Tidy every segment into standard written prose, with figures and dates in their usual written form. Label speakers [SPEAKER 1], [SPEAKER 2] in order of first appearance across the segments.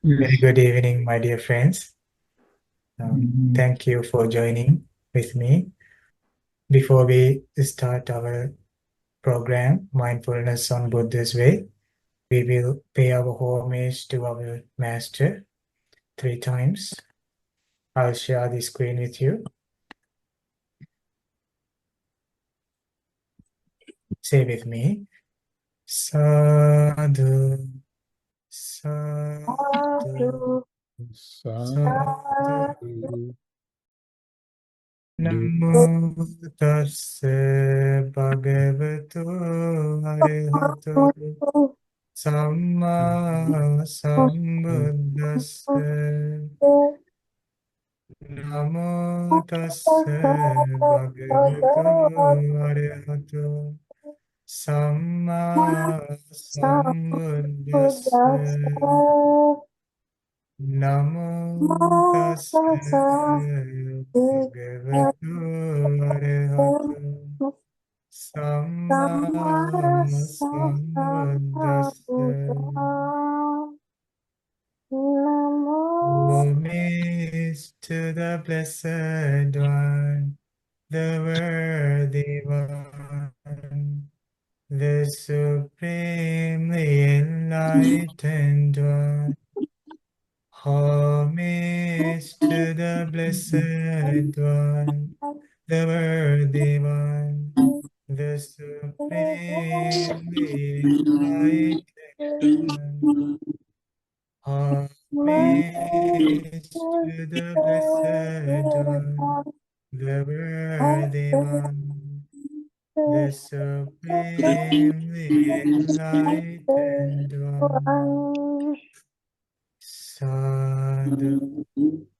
[SPEAKER 1] Very
[SPEAKER 2] Yes.
[SPEAKER 1] good evening, my dear friends.
[SPEAKER 2] Mhm.
[SPEAKER 1] Thank you for joining with me. Before we start our program, Mindfulness on Buddha's Way, we will pay our homage to our Master three times. I'll share the screen with you. Say with me, Sadhu, Sadhu,
[SPEAKER 3] Sadhu,
[SPEAKER 1] Sadhu.
[SPEAKER 2] Sadhu.
[SPEAKER 1] Namo tassa bhagavato arahato samma sambuddhassa. Namo tassa bhagavato arahato samma sambuddhassa. Namo tassa bhagavato arahato samma sambuddhassa. Homage to the Blessed One, the Worthy One, the Supremely Enlightened One. Homage to the Blessed One, the Worthy One, the Supremely Enlightened One. Homage to the Blessed One, the Worthy One, the Supremely Enlightened One. Sadhu,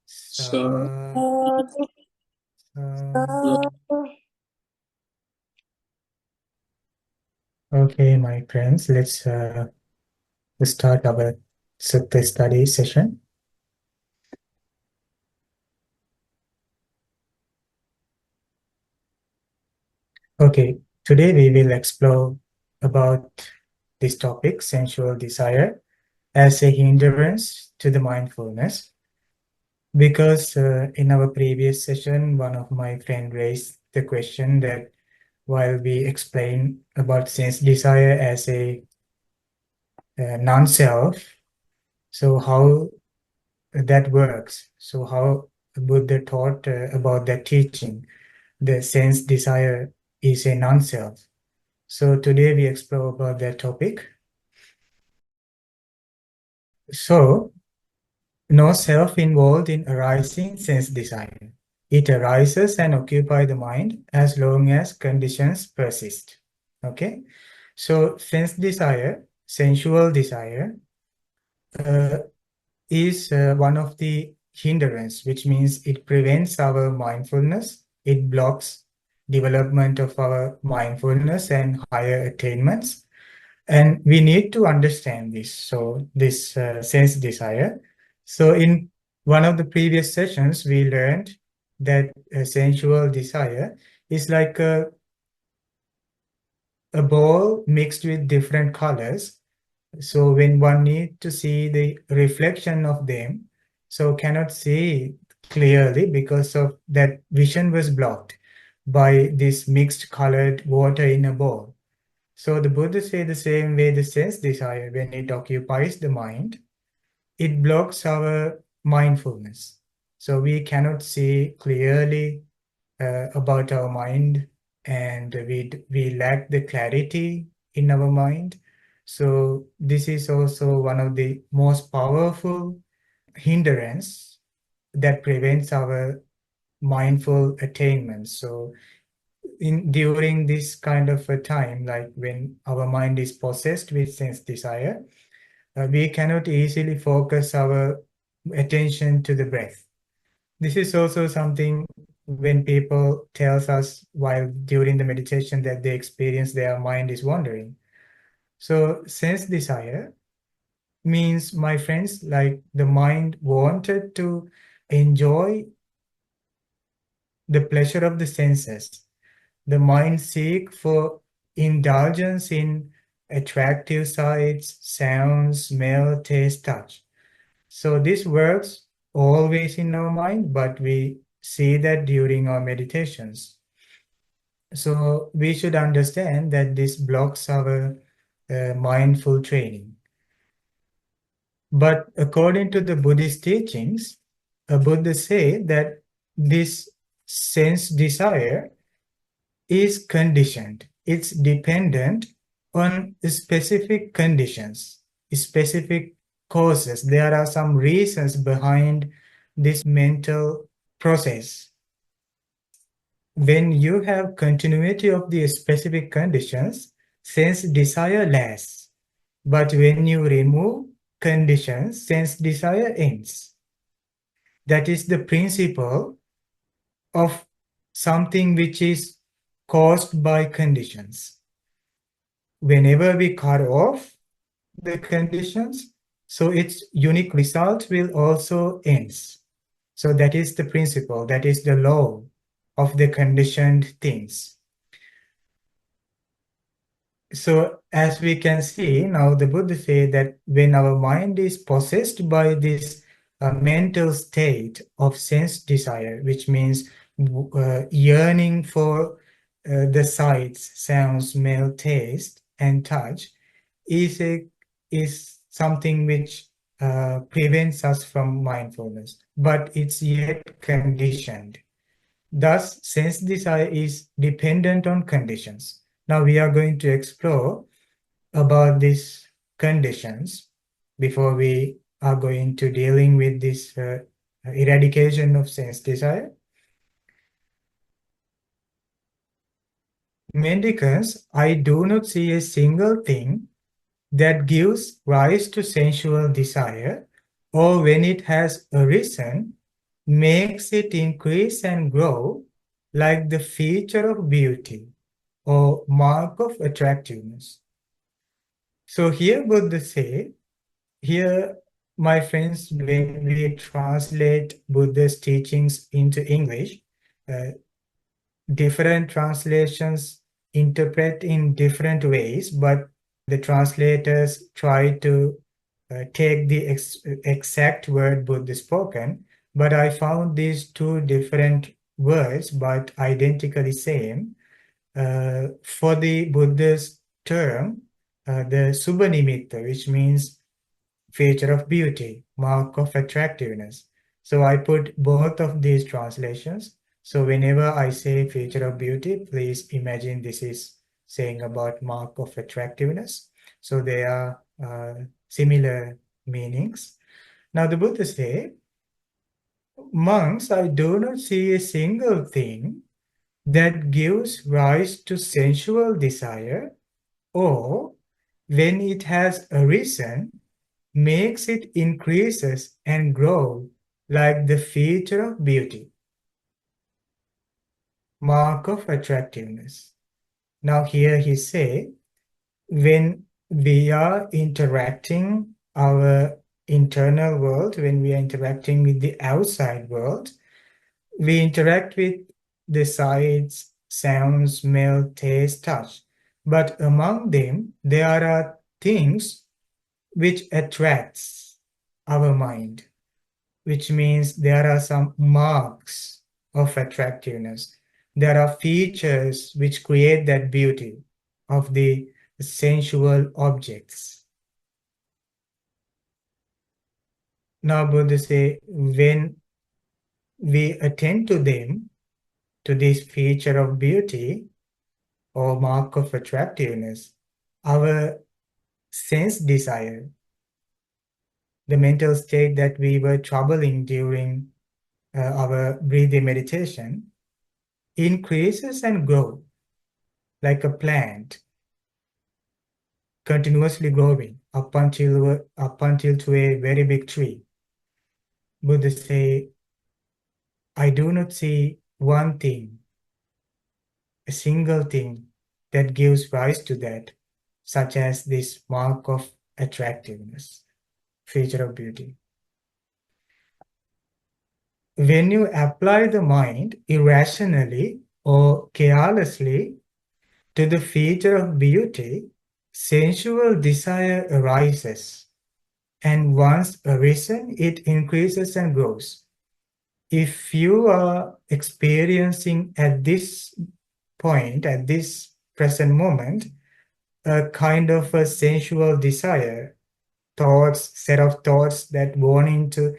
[SPEAKER 1] Sadhu, Sadhu. Okay, my friends, let's start our Sutta study session. Okay, today we will explore about this topic, sensual desire, as a hindrance to the mindfulness. Because in our previous session, one of my friend raised the question that while we explain about sense desire as a non-self, so how that works? So how Buddha taught about that teaching? The sense desire is a non-self. So today we explore about that topic. So no self involved in arising sense desire. It arises and occupies the mind as long as conditions persist. Okay, so sense desire, sensual desire, uh, is one of the hindrance, which means it prevents our mindfulness. It blocks development of our mindfulness and higher attainments. And we need to understand this. So this sense desire. So in one of the previous sessions, we learned that sensual desire is like a ball mixed with different colors. So when one need to see the reflection of them, so cannot see clearly because of that vision was blocked by this mixed colored water in a ball. So the Buddha say the same way the sense desire, when it occupies the mind, it blocks our mindfulness. So we cannot see clearly about our mind, and we lack the clarity in our mind. So this is also one of the most powerful hindrance that prevents our mindful attainment. So in during this kind of a time, like when our mind is possessed with sense desire, we cannot easily focus our attention to the breath. This is also something when people tells us while during the meditation that they experience their mind is wandering. So sense desire means, my friends, like the mind wanted to enjoy the pleasure of the senses. The mind seek for indulgence in attractive sights, sounds, smell, taste, touch. So this works always in our mind, but we see that during our meditations. So we should understand that this blocks our mindful training. But according to the Buddhist teachings, Buddha say that this sense desire is conditioned. It's dependent on specific conditions, specific causes. There are some reasons behind this mental process. When you have continuity of the specific conditions, sense desire lasts. But when you remove conditions, sense desire ends. That is the principle of something which is caused by conditions. Whenever we cut off the conditions, so its unique result will also ends. So that is the principle, that is the law of the conditioned things. So as we can see now, the Buddha say that when our mind is possessed by this mental state of sense desire, which means yearning for the sights, sounds, smell, taste, and touch, is something which prevents us from mindfulness, but it's yet conditioned. Thus, sense desire is dependent on conditions. Now we are going to explore about these conditions before we are going to dealing with this eradication of sense desire. Mendicants, I do not see a single thing that gives rise to sensual desire, or when it has arisen, makes it increase and grow like the feature of beauty or mark of attractiveness. So here Buddha say, here my friends, when we translate Buddha's teachings into English, uh, different translations interpret in different ways, but the translators try to take the exact word Buddha spoken, but I found these two different words, but identically same. For the Buddha's term, the Subhanimitta, which means feature of beauty, mark of attractiveness. So I put both of these translations. So whenever I say feature of beauty, please imagine this is saying about mark of attractiveness. So they are similar meanings. Now the Buddha say, monks, I do not see a single thing that gives rise to sensual desire, or when it has arisen, makes it increases and grow like the feature of beauty, mark of attractiveness. Now here he say, when we are interacting our internal world, when we are interacting with the outside world, we interact with the sights, sounds, smell, taste, touch. But among them, there are things which attracts our mind, which means there are some marks of attractiveness. There are features which create that beauty of the sensual objects. Now Buddha say, when we attend to them, to this feature of beauty or mark of attractiveness, our sense desire, the mental state that we were troubling during our breathing meditation, increases and grows like a plant, continuously growing up until to a very big tree. Buddha say, I do not see one thing, a single thing that gives rise to that, such as this mark of attractiveness, feature of beauty. When you apply the mind irrationally or carelessly to the feature of beauty, sensual desire arises. And once arisen, it increases and grows. If you are experiencing at this point, at this present moment, a kind of a sensual desire, thoughts, set of thoughts that wanting to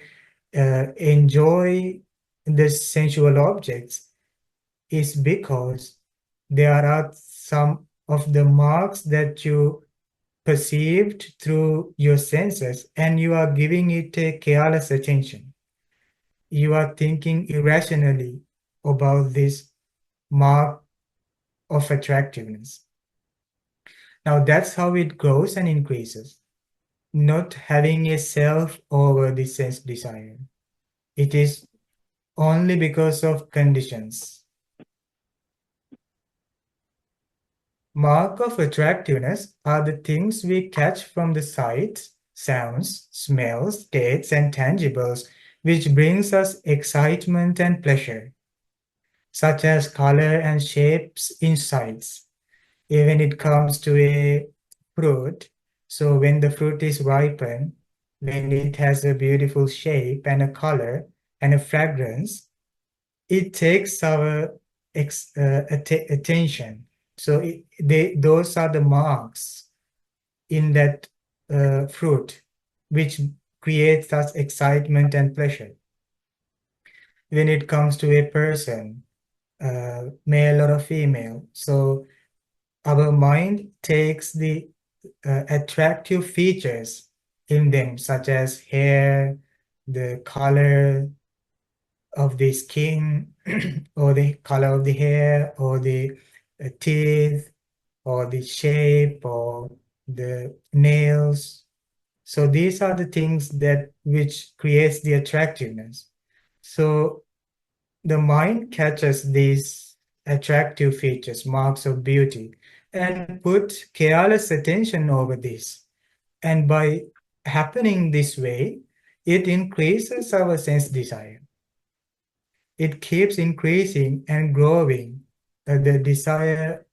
[SPEAKER 1] enjoy the sensual objects, is because there are some of the marks that you perceived through your senses and you are giving it a careless attention. You are thinking irrationally about this mark of attractiveness. Now that's how it grows and increases, not having a self over the sense desire. It is only because of conditions. Mark of attractiveness are the things we catch from the sights, sounds, smells, tastes, and tangibles, which brings us excitement and pleasure, such as color and shapes in sights. When it comes to a fruit, so when the fruit is ripened, when it has a beautiful shape and a color and a fragrance, it takes our attention. So those are the marks in that fruit, which creates us excitement and pleasure. When it comes to a person, male or a female, so our mind takes the attractive features in them, such as hair, the color of the skin, or the color of the hair, or the teeth, or the shape, or the nails. So these are the things that which creates the attractiveness. So the mind catches these attractive features, marks of beauty, and put careless attention over this. And by happening this way, it increases our sense desire. It keeps increasing and growing the desire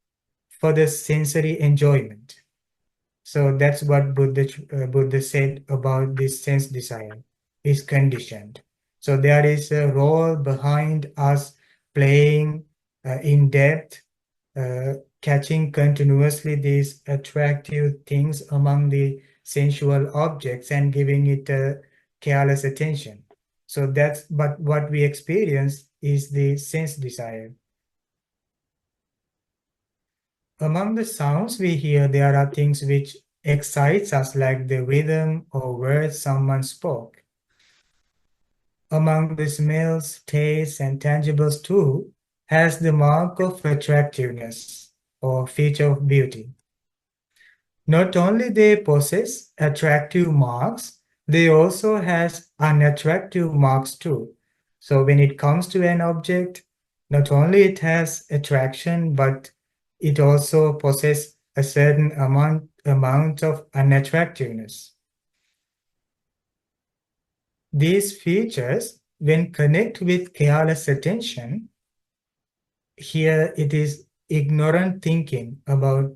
[SPEAKER 1] for the sensory enjoyment. So that's what Buddha said about this sense desire is conditioned. So there is a role behind us playing in depth, catching continuously these attractive things among the sensual objects and giving it a careless attention. So but what we experience is the sense desire. Among the sounds we hear, there are things which excites us, like the rhythm or words someone spoke. Among the smells, tastes, and tangibles too, has the mark of attractiveness or feature of beauty. Not only they possess attractive marks, they also has unattractive marks too. So when it comes to an object, not only it has attraction, but it also possesses a certain amount of unattractiveness. These features, when connect with careless attention, here it is ignorant thinking about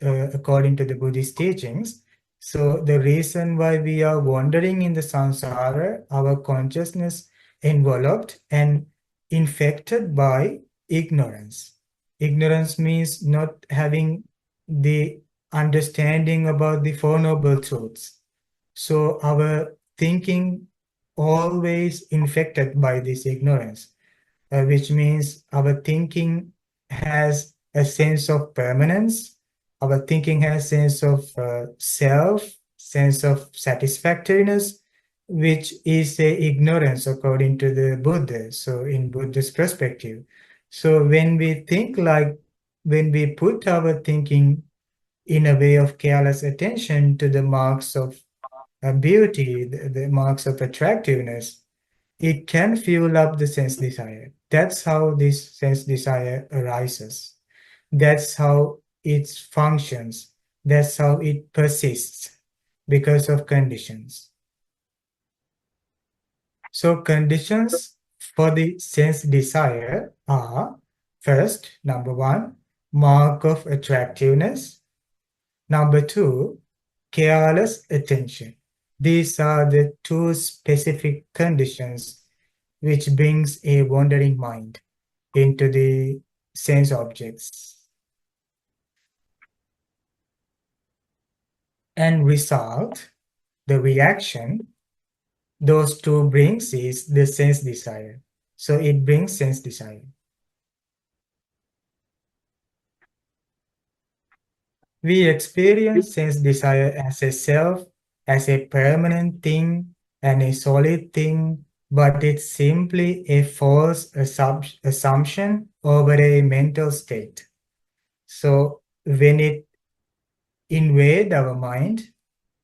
[SPEAKER 1] according to the Buddhist teachings. So the reason why we are wandering in the samsara, our consciousness enveloped and infected by ignorance. Ignorance means not having the understanding about the Four Noble Truths. So our thinking always infected by this ignorance, which means our thinking has a sense of permanence. Our thinking has a sense of self, sense of satisfactoriness, which is a ignorance according to the Buddha. So in Buddha's perspective. So when we put our thinking in a way of careless attention to the marks of beauty, the marks of attractiveness, it can fuel up the sense desire. That's how this sense desire arises. That's how it functions. That's how it persists because of conditions. So conditions for the sense desire are, first, number one, mark of attractiveness. Number two, careless attention. These are the two specific conditions which brings a wandering mind into the sense objects. And result, the reaction, those two brings is the sense desire. So it brings sense desire. We experience sense desire as a self, as a permanent thing and a solid thing, but it's simply a false assumption over a mental state. So when it invades our mind,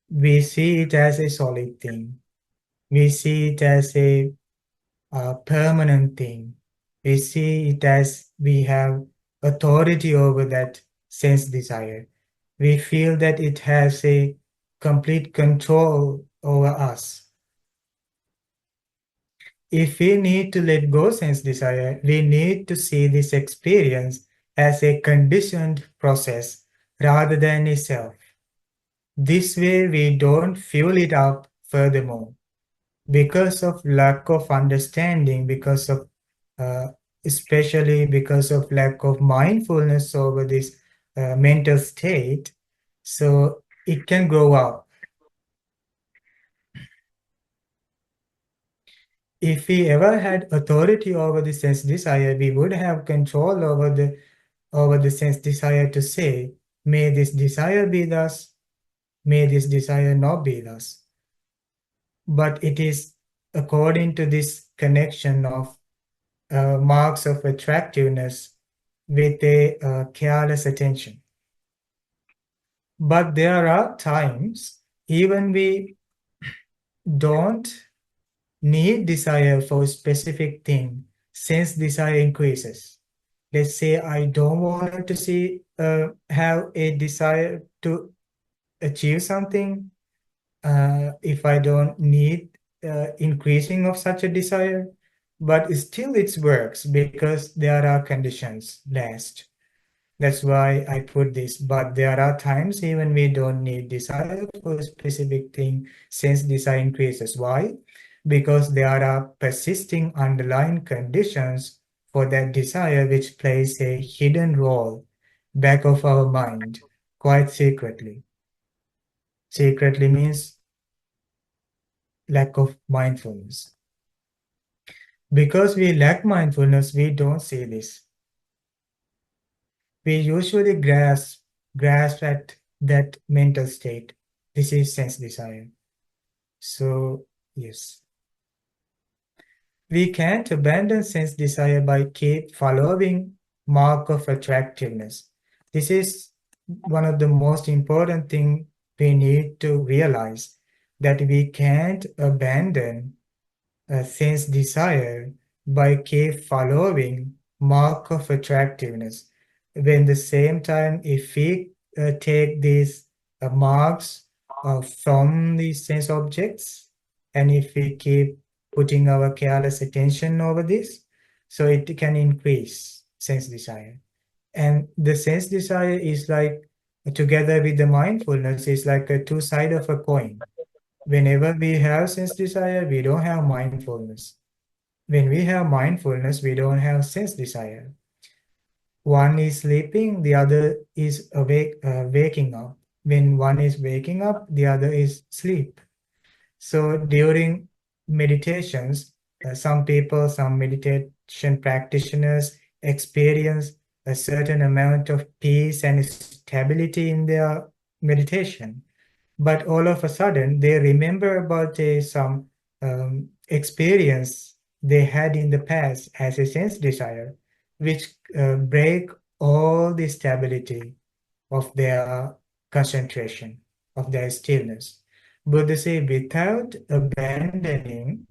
[SPEAKER 1] we see it as a solid thing. We see it as a permanent thing. We see it as we have authority over that sense desire. We feel that it has a complete control over us. If we need to let go sense desire, we need to see this experience as a conditioned process rather than a self. This way, we don't fuel it up furthermore. Because of lack of understanding, because of uh, especially because of lack of mindfulness over this mental state, so it can grow up. If we ever had authority over the sense desire, we would have control over the sense desire to say, may this desire be thus, may this desire not be thus. But it is according to this connection of marks of attractiveness with a careless attention. But there are times even we don't need desire for a specific thing, since desire increases. Let's say I don't want to see have a desire to achieve something. If I don't need increasing of such a desire, but still it works because there are conditions last. That's why I put this. But there are times even we don't need desire for a specific thing since desire increases. Why? Because there are persisting underlying conditions for that desire which plays a hidden role back of our mind quite secretly. Secretly means lack of mindfulness. Because we lack mindfulness, we don't see this. We usually grasp at that mental state. This is sense desire. So yes, we can't abandon sense desire by keep following mark of attractiveness. This is one of the most important thing we need to realize, that we can't abandon sense desire by keep following mark of attractiveness. When the same time, if we take these marks from the sense objects, and if we keep putting our careless attention over this, so it can increase sense desire. And the sense desire is like, together with the mindfulness, is like a two side of a coin. Whenever we have sense desire, we don't have mindfulness. When we have mindfulness, we don't have sense desire. One is sleeping, the other is waking up. When one is waking up, the other is sleep. So during meditations, some meditation practitioners experience a certain amount of peace and stability in their meditation. But all of a sudden, they remember about some experience they had in the past as a sense desire, which break all the stability of their concentration, of their stillness. Buddha say, without abandoning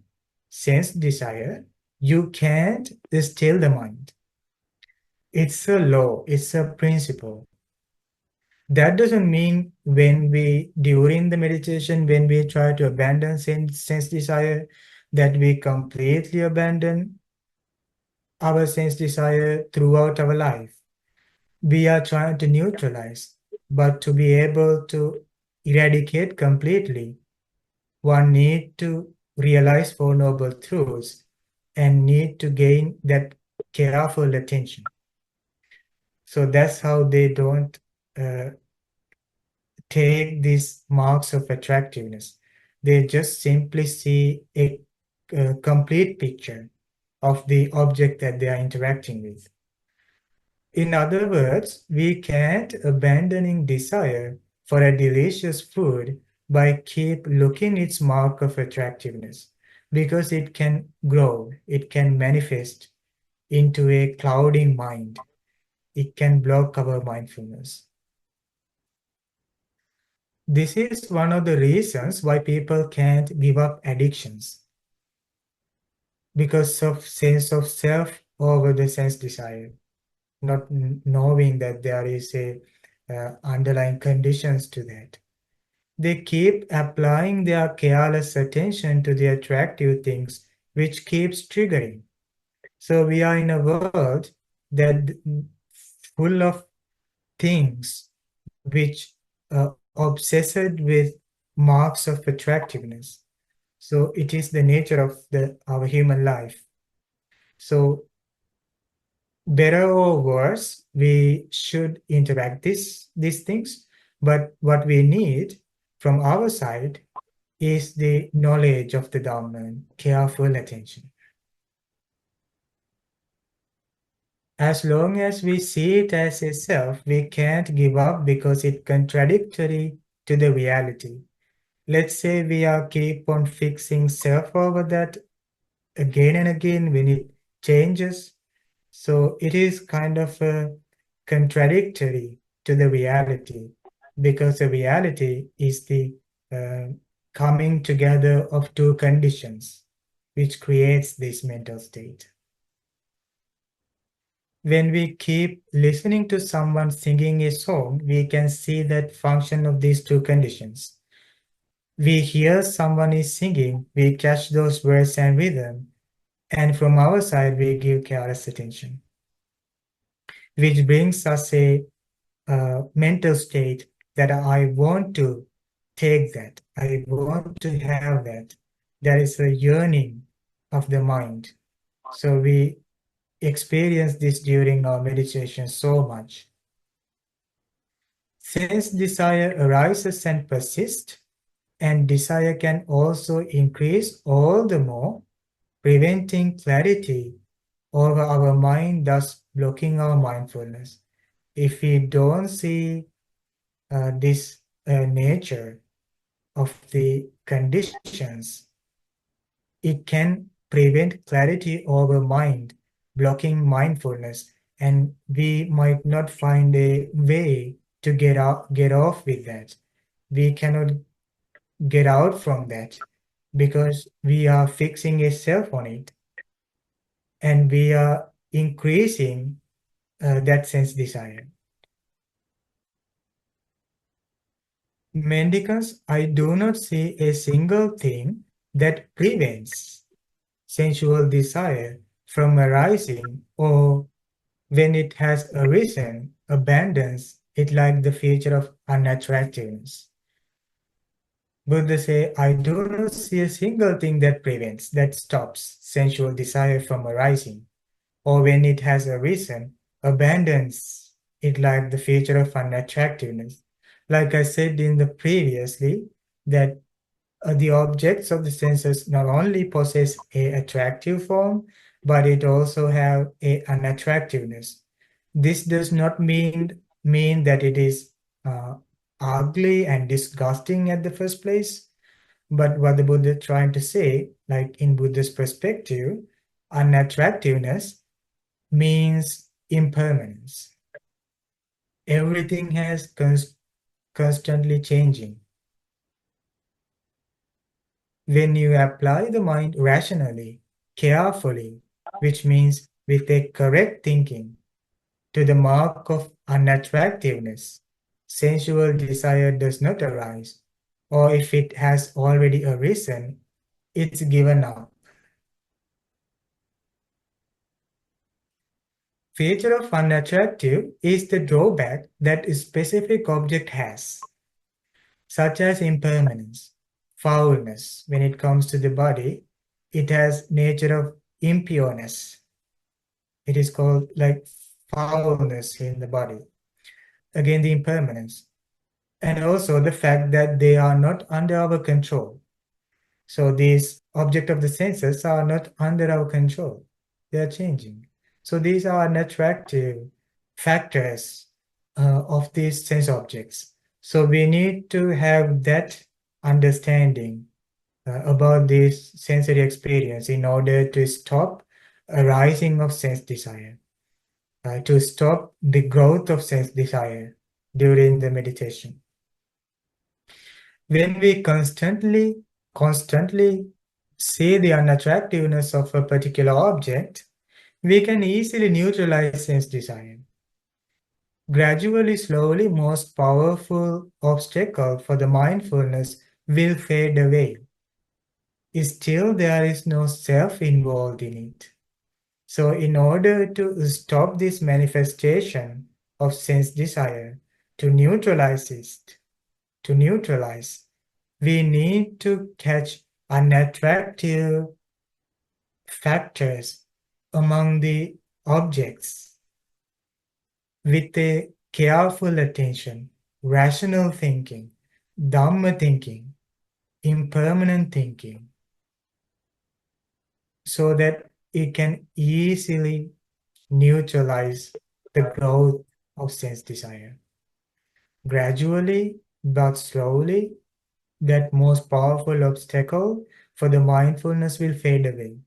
[SPEAKER 1] sense desire, you can't still the mind. It's a law, it's a principle. That doesn't mean when we, during the meditation, when we try to abandon sense desire, that we completely abandon our sense desire throughout our life. We are trying to neutralize, but to be able to eradicate completely one need to realize Four Noble Truths and need to gain that careful attention. So that's how they don't uh, take these marks of attractiveness. They just simply see a complete picture of the object that they are interacting with. In other words, we can't abandoning desire for a delicious food by keep looking its mark of attractiveness because it can grow, it can manifest into a clouding mind. It can block our mindfulness. This is one of the reasons why people can't give up addictions because of sense of self over the sense desire, not knowing that there is a underlying conditions to that. They keep applying their careless attention to the attractive things, which keeps triggering. So we are in a world that full of things which obsessed with marks of attractiveness. So it is the nature of our human life. So better or worse, we should interact these things. But what we need from our side is the knowledge of the Dharma, careful attention. As long as we see it as a self, we can't give up because it's contradictory to the reality. Let's say we are keep on fixing self over that again and again when it changes. So it is kind of contradictory to the reality because the reality is the uh, coming together of two conditions which creates this mental state. When we keep listening to someone singing a song, we can see that function of these two conditions. We hear someone is singing, we catch those words and rhythm, and from our side, we give careless attention, which brings us a mental state that I want to take that, I want to have that. There is a yearning of the mind. So we experience this during our meditation so much. Since desire arises and persists, and desire can also increase all the more, preventing clarity over our mind, thus blocking our mindfulness. If we don't see this nature of the conditions, it can prevent clarity over mind, blocking mindfulness, and we might not find a way to get off with that. We cannot get out from that because we are fixing a self on it and we are increasing that sense desire. Mendicants, I do not see a single thing that prevents sensual desire from arising, or when it has arisen, abandons it like the feature of unattractiveness. Buddha say, I do not see a single thing that prevents, that stops sensual desire from arising, or when it has arisen, abandons it like the feature of unattractiveness. Like I said in the previously, that the objects of the senses not only possess a attractive form, but it also have a unattractiveness. This does not mean that it is uh, ugly and disgusting at the first place, but what the Buddha is trying to say, like in Buddha's perspective, unattractiveness means impermanence. Everything has constantly changing. When you apply the mind rationally, carefully, which means with a correct thinking, to the mark of unattractiveness, sensual desire does not arise, or if it has already arisen, it's given up. Feature of unattractive is the drawback that a specific object has, such as impermanence. foulness. When it comes to the body, it has nature of impureness. It is called like foulness in the body. Again, the impermanence. And also the fact that they are not under our control. So these objects of the senses are not under our control. They are changing. So these are unattractive factors of these sense objects. So we need to have that understanding about this sensory experience in order to stop arising of sense desire, to stop the growth of sense desire during the meditation. When we constantly see the unattractiveness of a particular object, we can easily neutralize sense desire. Gradually, slowly, most powerful obstacle for the mindfulness will fade away. Still, there is no self involved in it. So, in order to stop this manifestation of sense desire, to neutralize it, to neutralize, we need to catch unattractive factors among the objects with a careful attention, rational thinking, Dhamma thinking, impermanent thinking, so that it can easily neutralize the growth of sense desire. Gradually but slowly, that most powerful obstacle for the mindfulness will fade away.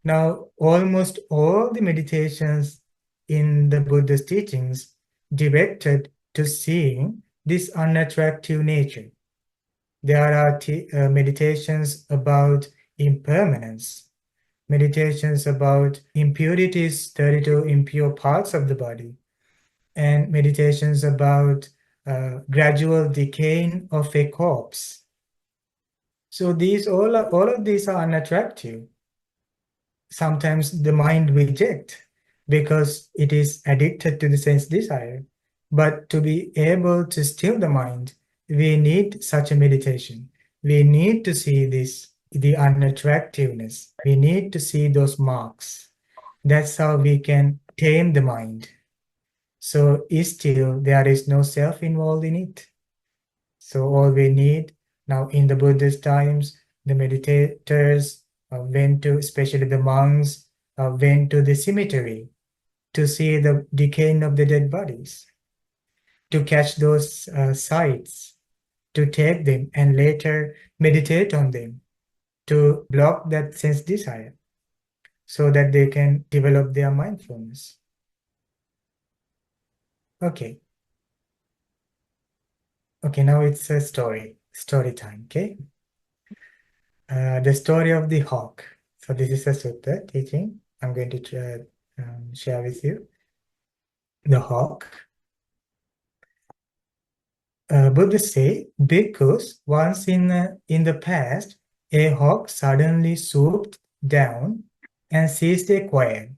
[SPEAKER 1] Now, almost all the meditations in the Buddha's teachings directed to seeing this unattractive nature. There are meditations about impermanence, meditations about impurities, 32 impure parts of the body, and meditations about gradual decaying of a corpse. So all of these are unattractive. Sometimes the mind rejects because it is addicted to the sense desire. But to be able to still the mind, we need such a meditation. We need to see this, the unattractiveness. We need to see those marks. That's how we can tame the mind. So still there is no self involved in it. So all we need now in the Buddhist times, the meditators went to, especially the monks, went to the cemetery to see the decaying of the dead bodies, to catch those sights, to take them and later meditate on them, to block that sense desire so that they can develop their mindfulness. Okay. Okay, now it's a story time, okay? The story of the hawk. So this is a sutta teaching I'm going to share with you. The hawk. Buddha say, because once in the past, a hawk suddenly swooped down and seized a quail.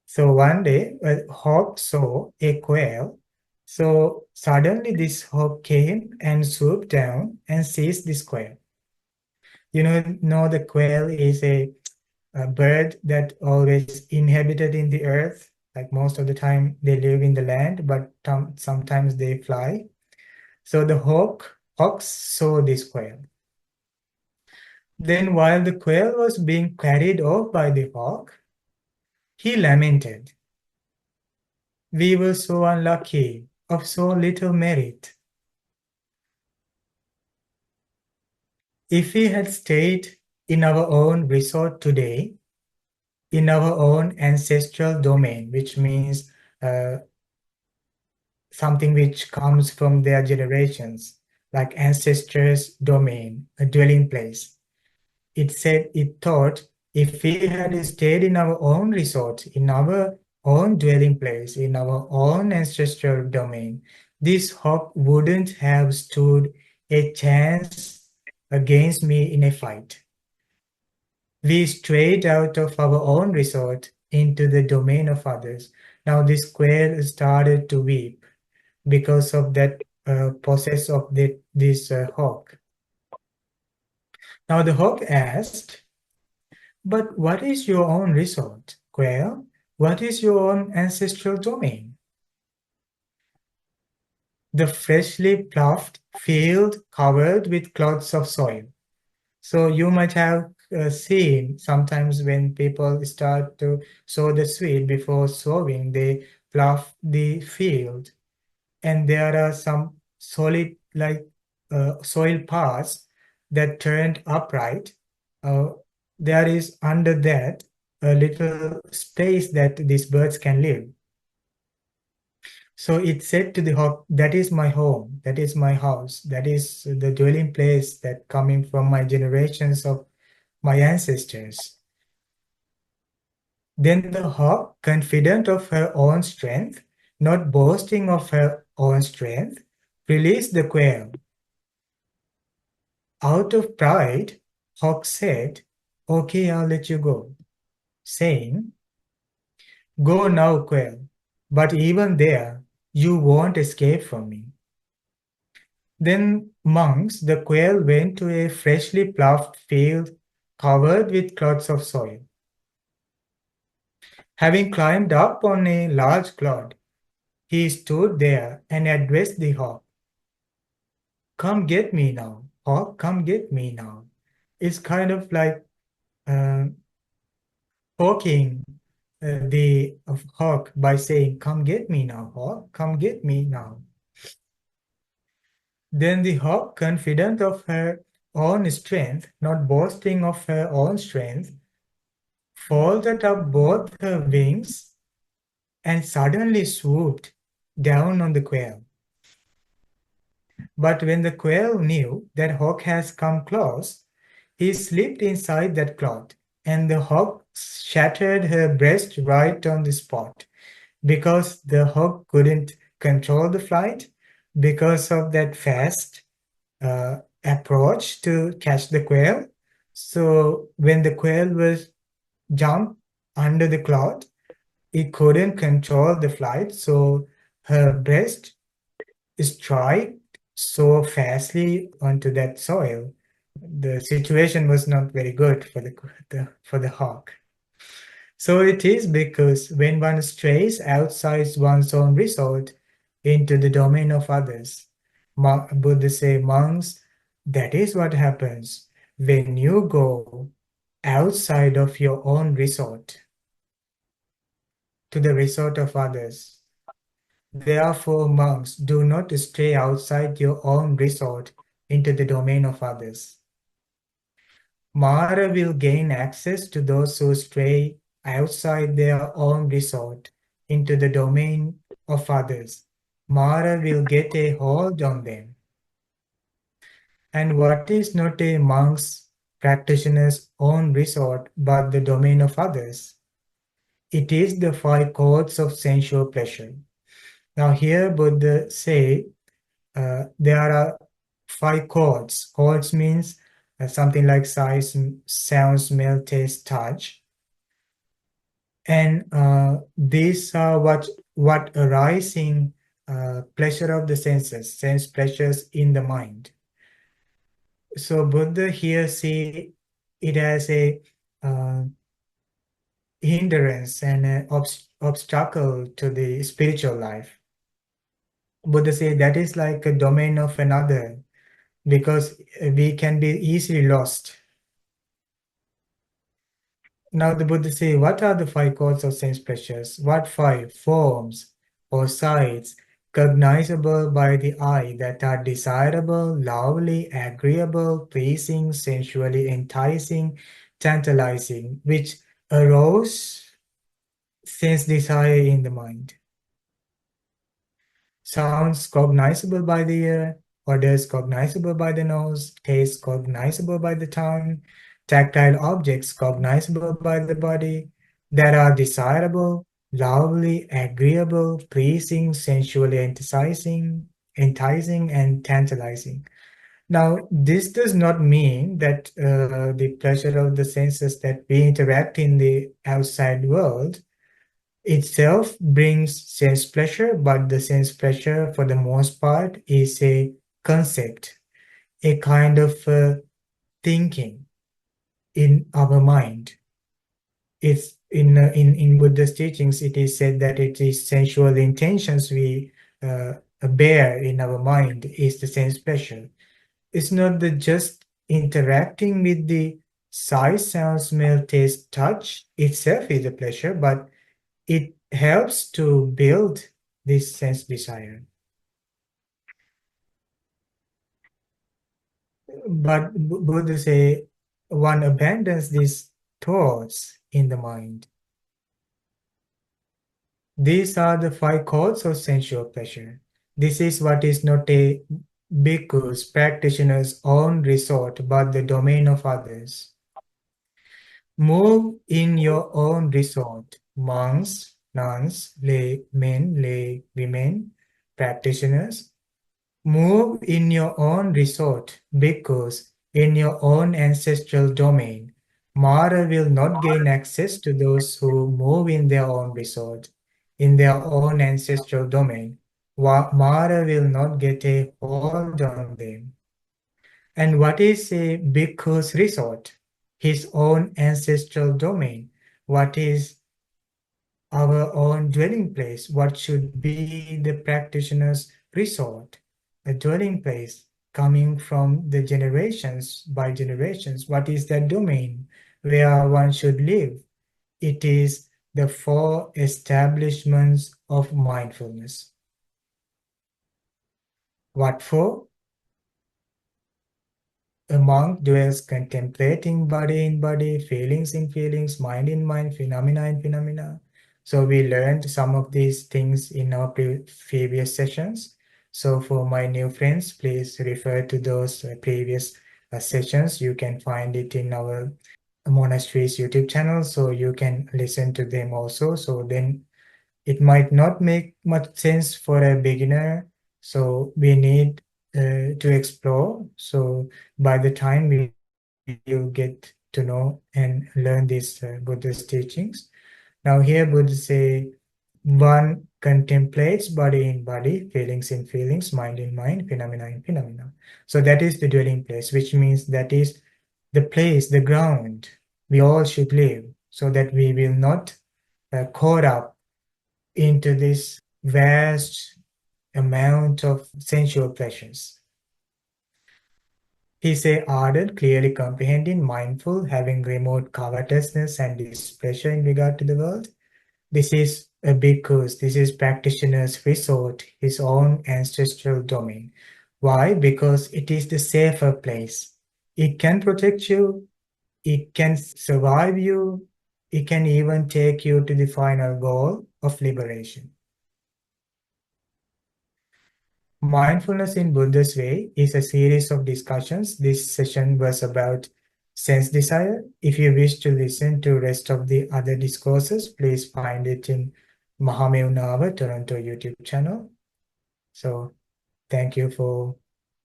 [SPEAKER 1] So one day, a hawk saw a quail. So suddenly this hawk came and swooped down and seized this quail. You know the quail is a bird that always inhabited in the earth. Like most of the time they live in the land, but sometimes they fly. So the hawks saw this quail. Then while the quail was being carried off by the hawk, he lamented, "We were so unlucky, of so little merit. If we had stayed in our own resort today, in our own ancestral domain," which means something which comes from their generations, like ancestors' domain, a dwelling place. It thought, if we had stayed in our own resort, in our own dwelling place, in our own ancestral domain, this hawk wouldn't have stood a chance against me in a fight. We strayed out of our own resort into the domain of others. Now this quail started to weep because of that process of this hawk. Now the hawk asked, "But what is your own resort, Quail? What is your own ancestral domain?" The freshly ploughed field covered with clods of soil. So you might have seen sometimes when people start to sow the seed before sowing, they plough the field, and there are some solid like soil parts that turned upright. Uh, there is under that a little space that these birds can live. So it said to the hawk, "That is my home, that is my house, that is the dwelling place that coming from my generations of my ancestors." Then the hawk, confident of her own strength, not boasting of her own strength, released the quail. Out of pride, Hawk said, "Okay, I'll let you go," saying, "Go now, quail, but even there, you won't escape from me." Then monks, the quail went to a freshly ploughed field covered with clods of soil. Having climbed up on a large clod, he stood there and addressed the hawk. "Come get me now, hawk, come get me now." It's kind of like uh, poking the hawk by saying, "Come get me now, hawk, come get me now." Then the hawk, confident of her own strength, not boasting of her own strength, folded up both her wings and suddenly swooped down on the quail. But when the quail knew that hawk has come close, he slipped inside that cloth, and the hawk shattered her breast right on the spot. Because the hawk couldn't control the flight because of that fast approach to catch the quail. So when the quail was jumped under the cloud, it couldn't control the flight. So her breast struck so fastly onto that soil. The situation was not very good for the hawk. So it is because when one strays outside one's own resort into the domain of others, Buddha say, monks, that is what happens when you go outside of your own resort to the resort of others. Therefore, monks, do not stray outside your own resort into the domain of others. Mara will gain access to those who stray outside their own resort into the domain of others. Mara will get a hold on them. And what is not a monk's practitioner's own resort but the domain of others? It is the five courts of sensual pleasure. Now here Buddha say there are five courts. Courts means something like sight, sound, smell, taste, touch. And these are what arising pleasure of the senses, sense pleasures in the mind. So Buddha here see it as a uh, hindrance and an obstacle to the spiritual life. Buddha say that is like a domain of another because we can be easily lost. Now the Buddha say, what are the five courts of sense pleasures? What five forms or sights cognizable by the eye that are desirable, lovely, agreeable, pleasing, sensually enticing, tantalizing, which arouse sense desire in the mind? Sounds cognizable by the ear, odors cognizable by the nose, taste cognizable by the tongue, tactile objects cognizable by the body that are desirable, lovely, agreeable, pleasing, sensually enticing, and tantalizing. Now, this does not mean that the pleasure of the senses that we interact in the outside world itself brings sense pleasure, but the sense pleasure, for the most part, is a concept, a kind of thinking in our mind. It's in Buddha's teachings, it is said that it is sensual intentions we uh, bear in our mind is the sense pleasure. It's not the just interacting with the sight, sound, smell, taste, touch itself is a pleasure, but it helps to build this sense desire. But Buddha say one abandons these thoughts in the mind. These are the five codes of sensual pleasure. This is what is not a bhikkhu's practitioner's own resort, but the domain of others. Move in your own resort. Monks, nuns, lay men, lay women, practitioners. Move in your own resort, bhikkhus, in your own ancestral domain. Mara will not gain access to those who move in their own resort, in their own ancestral domain. Mara will not get a hold on them. And what is a bhikkhu's resort? His own ancestral domain. What is our own dwelling place? What should be the practitioner's resort? A dwelling place coming from the generations by generations. What is that domain where one should live? It is the four establishments of mindfulness. What for? A monk dwells contemplating body in body, feelings in feelings, mind in mind, phenomena in phenomena. So we learned some of these things in our previous sessions. So for my new friends, please refer to those previous sessions. You can find it in our monastery's YouTube channel, so you can listen to them also. So then it might not make much sense for a beginner, so we need to explore. So by the time we will get to know and learn these Buddhist teachings. Now here Buddha say, one contemplates body in body, feelings in feelings, mind in mind, phenomena in phenomena. So that is the dwelling place, which means that is the place, the ground we all should live, so that we will not caught up into this vast amount of sensual pleasures. He say ardent, clearly comprehending, mindful, having remote covetousness and displeasure in regard to the world. This is a bhikkhu's, this is practitioner's resort, his own ancestral domain. Why? Because it is the safer place. It can protect you, it can survive you, it can even take you to the final goal of liberation. Mindfulness in Buddha's Way is a series of discussions. This session was about sense desire. If you wish to listen to rest of the other discourses, please find it in Mahameunawa Toronto YouTube channel. So thank you for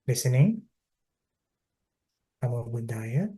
[SPEAKER 1] listening. Namo Buddhaya.